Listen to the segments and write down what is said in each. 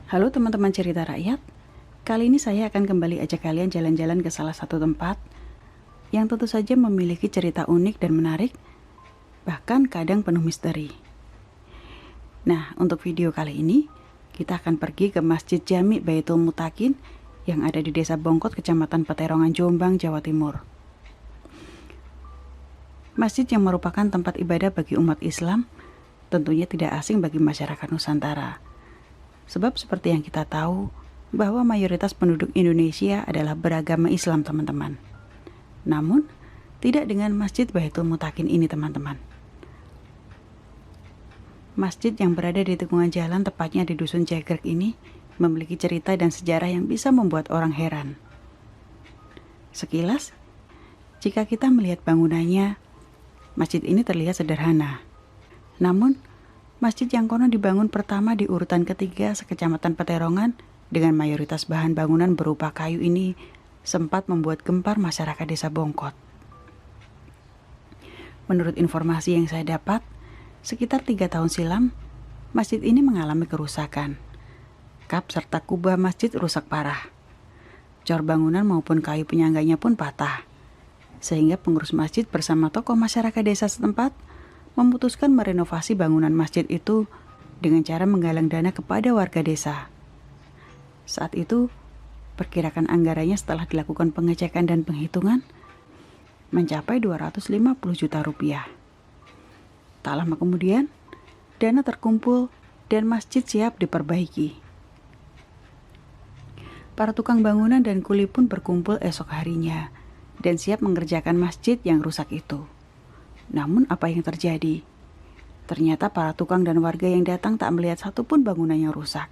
Halo teman-teman cerita rakyat, kali ini saya akan kembali ajak kalian jalan-jalan ke salah satu tempat yang tentu saja memiliki cerita unik dan menarik, bahkan kadang penuh misteri. Nah, untuk video kali ini, kita akan pergi ke Masjid Jami Baitul Mutakin yang ada di Desa Bongkot, Kecamatan Peterongan, Jombang, Jawa Timur. Masjid yang merupakan tempat ibadah bagi umat Islam, tentunya tidak asing bagi masyarakat Nusantara. Sebab seperti yang kita tahu, bahwa mayoritas penduduk Indonesia adalah beragama Islam, teman-teman. Namun, tidak dengan Masjid Baitul Mutakin ini, teman-teman. Masjid yang berada di tikungan jalan, tepatnya di Dusun Cegrek ini, memiliki cerita dan sejarah yang bisa membuat orang heran. Sekilas, jika kita melihat bangunannya, masjid ini terlihat sederhana. Namun, masjid yang konon dibangun pertama di urutan ketiga sekecamatan Peterongan dengan mayoritas bahan bangunan berupa kayu ini sempat membuat gempar masyarakat Desa Bongkot. Menurut informasi yang saya dapat, sekitar 3 tahun silam, masjid ini mengalami kerusakan. Kap serta kubah masjid rusak parah. Cor bangunan maupun kayu penyangganya pun patah. Sehingga pengurus masjid bersama tokoh masyarakat desa setempat memutuskan merenovasi bangunan masjid itu dengan cara menggalang dana kepada warga desa. Saat itu, perkirakan anggarannya setelah dilakukan pengecekan dan penghitungan mencapai 250 juta rupiah. Tak lama kemudian, dana terkumpul dan masjid siap diperbaiki. Para tukang bangunan dan kuli pun berkumpul esok harinya dan siap mengerjakan masjid yang rusak itu. Namun apa yang terjadi? Ternyata para tukang dan warga yang datang tak melihat satupun bangunan yang rusak.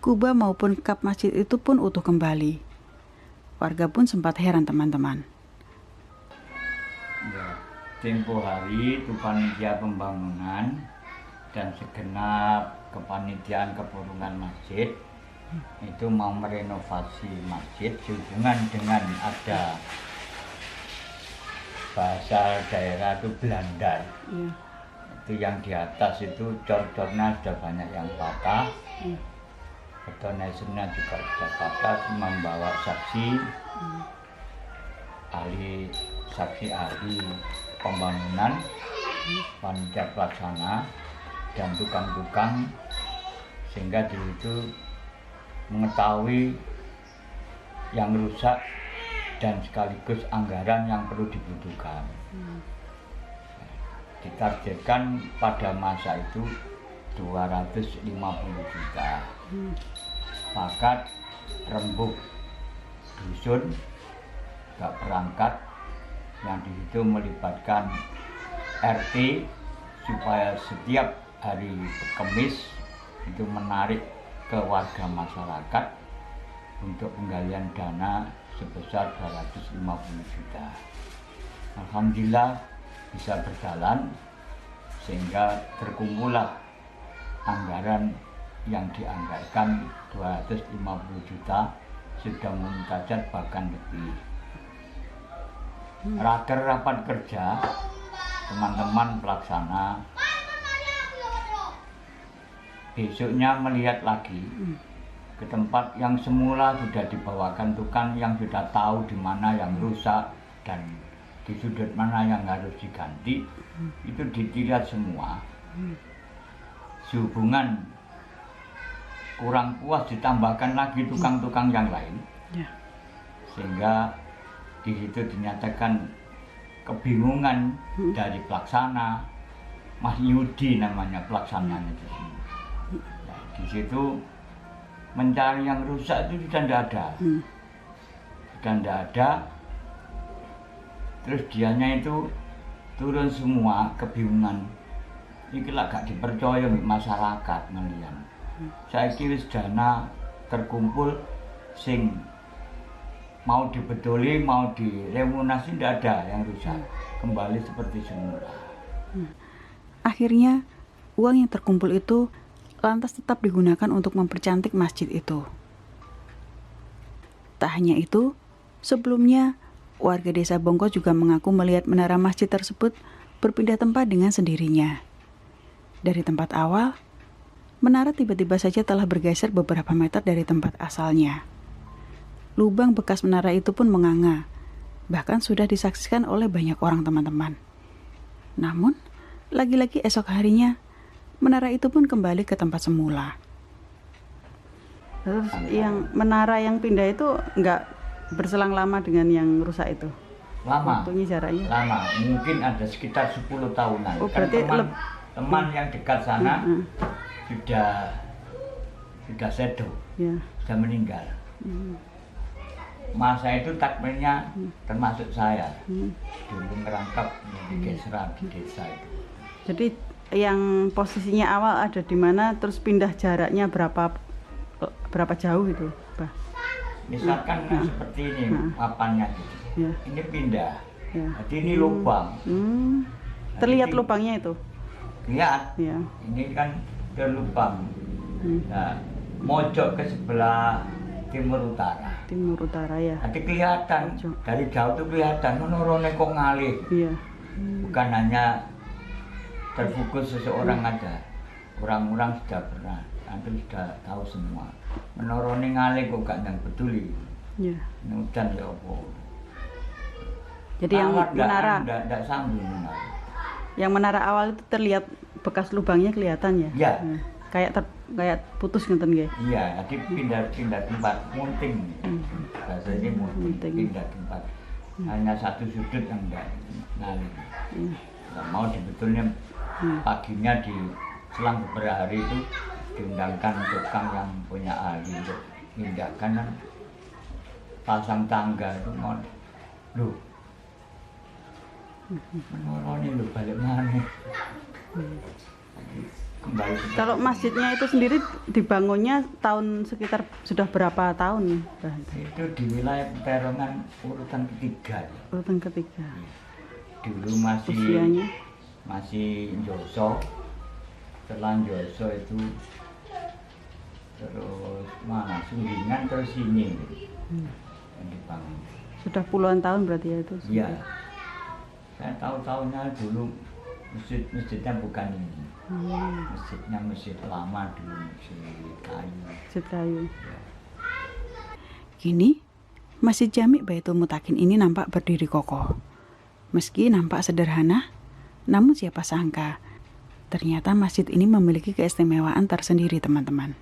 Kubah maupun kap masjid itu pun utuh kembali. Warga pun sempat heran, teman-teman. Ya, tempo hari itu panitia pembangunan dan segenap kepanitiaan kepengurusan masjid itu mau merenovasi masjid sehubungan dengan ada bahasa daerah itu Belanda. Itu yang di atas itu cor-cornya sudah banyak yang patah, betonasinya juga sudah patah. Membawa saksi ahli pembangunan, panitia pelaksana dan tukang-tukang, sehingga di situ mengetahui yang rusak dan sekaligus anggaran yang perlu dibutuhkan. Ditargetkan pada masa itu 250 juta. Pakat rembuk dusun gak perangkat yang di situ melibatkan RT supaya setiap hari Kamis itu menarik ke warga masyarakat untuk penggalian dana sebesar 250 juta. Alhamdulillah bisa berjalan sehingga terkumpullah anggaran yang dianggarkan 250 juta, sudah mencatat bahkan lebih. Rapat kerja teman-teman pelaksana besoknya melihat lagi ke tempat yang semula sudah dibawakan tukang yang sudah tahu di mana yang rusak dan di sudut mana yang harus diganti, itu dilihat semua. Sehubungan kurang puas ditambahkan lagi tukang-tukang yang lain, sehingga di situ dinyatakan kebingungan dari pelaksana, Mas Yudi namanya pelaksananya di sini. Nah, di situ mencari yang rusak itu sudah tidak ada, terus dianya itu turun semua kebingungan. Ini gak dipercaya masyarakat ngelian. Saya kira dana terkumpul sing mau dibetuli, mau diremunasi, tidak ada yang rusak, kembali seperti semula. Akhirnya uang yang terkumpul itu lantas tetap digunakan untuk mempercantik masjid itu. Tak hanya itu, sebelumnya warga desa Bongkot juga mengaku melihat menara masjid tersebut berpindah tempat dengan sendirinya. Dari tempat awal, menara tiba-tiba saja telah bergeser beberapa meter dari tempat asalnya. Lubang bekas menara itu pun menganga, bahkan sudah disaksikan oleh banyak orang teman-teman. Namun, lagi-lagi esok harinya, menara itu pun kembali ke tempat semula. Terus yang menara yang pindah itu nggak berselang lama dengan yang rusak itu? Lama. Waktunya jaraknya? Lama, mungkin ada sekitar 10 tahunan. Oh, kan berarti teman yang dekat sana sudah sedo, sudah meninggal. Masa itu takmirnya termasuk saya, dulu merangkap di geseran di desa itu. Jadi yang posisinya awal ada di mana, terus pindah jaraknya berapa jauh itu, Pak? Misalkan seperti ini papannya gitu. Ini pindah. Jadi ini lubang. Terlihat Jadi, lubangnya itu? Lihat. Ini kan ke lubang. Nah, mojok ke sebelah timur utara. Timur utara ya. Jadi kelihatan dari jauh tuh kelihatan menurunnya kok ngalih. Bukan hanya terfokus seseorang aja. Orang-orang sudah pernah, nanti sudah tahu semua. Menurunnya ngalih kok gak yang peduli. Hujan ya apa. Jadi yang menara enggak sambung menara. Yang menara awal itu terlihat bekas lubangnya kelihatan ya? Iya. Kayak putus ngeten nggih. Iya, jadi pindah tempat, munting. Bahasanya munting, pindah tempat. Hanya satu sudut yang enggak ngalih. Nah, mau dibetulnya paginya di selang beberapa hari itu diundangkan tukang yang punya ahli untuk pindahkan, pasang tangga itu mau loh menuruni loh balik mana. Kembali kalau masjidnya itu sendiri dibangunnya tahun sekitar sudah berapa tahun? Itu di wilayah Peterongan urutan ketiga. Urutan ketiga. Dulu usianya masih Joso, setelah Joso itu terus mana Sulingan terus ini yang dibangun. Sudah puluhan tahun berarti ya itu? Iya. Saya tahu-tahunya dulu masjidnya bukan ini. Masjidnya masjid lama dulu, masjid kayu. Masjid kayu. Ya. Kini, Masjid Jami Baitul Mutakin ini nampak berdiri kokoh. Meski nampak sederhana, namun siapa sangka, ternyata masjid ini memiliki keistimewaan tersendiri, teman-teman.